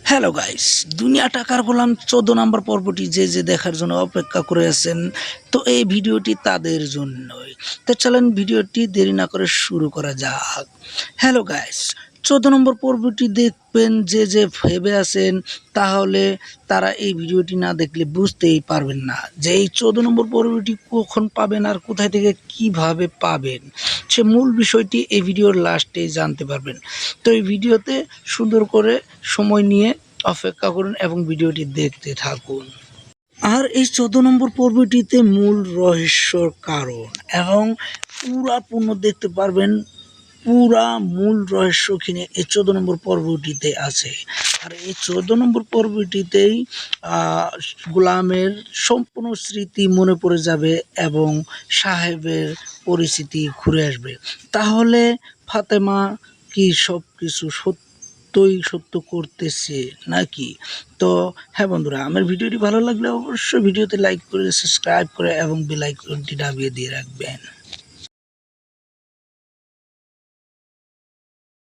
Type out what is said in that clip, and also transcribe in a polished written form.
Hello guys, দুনিয়া টাকার গোলাম 14 নম্বর পর্বটি যে দেখার জন্য অপেক্ষা করে আছেন, তো এই ভিডিওটি তাদের জন্যই। তো চলেন ভিডিওটি দেরি না করে শুরু করা যাক। হ্যালো গাইস, 14 নম্বর পর্বটি দেখবেন যে ভেবে আছেন, তাহলে তারা এই ভিডিওটি না দেখলে বুঝতেই পারবেন না যে এই 14 নম্বর পর্বটি কখন পাবেন আর কোথায় থেকে কিভাবে পাবেন। সে মূল বিষয়টি এই ভিডিওর লাস্টে জানতে পারবেন। তো এই ভিডিওতে সুন্দর করে সময় নিয়ে অপেক্ষা করুন এবং ভিডিওটি দেখতে থাকুন। আর এই 14 নম্বর পর্বটিতে মূল রহস্যর কারণ এবং পূর্ণ দেখতে পারবেন। পুরা মূল রহস্য কিনে এই 14 নম্বর পর্বটিতে আছে। আর এই 14 নম্বর পর্বটিতেই গোলামের সম্পূর্ণ স্মৃতি মনে পড়ে যাবে এবং সাহেবের পরিস্থিতি ঘুরে আসবে। তাহলে ফাতেমা কি সব কিছু সত্য করতেছে নাকি? তো হ্যাঁ বন্ধুরা, আমার ভিডিওটি ভালো লাগলে অবশ্যই ভিডিওতে লাইক করে, সাবস্ক্রাইব করে এবং বেল আইকনটি দাবিয়ে দিয়ে রাখবেন।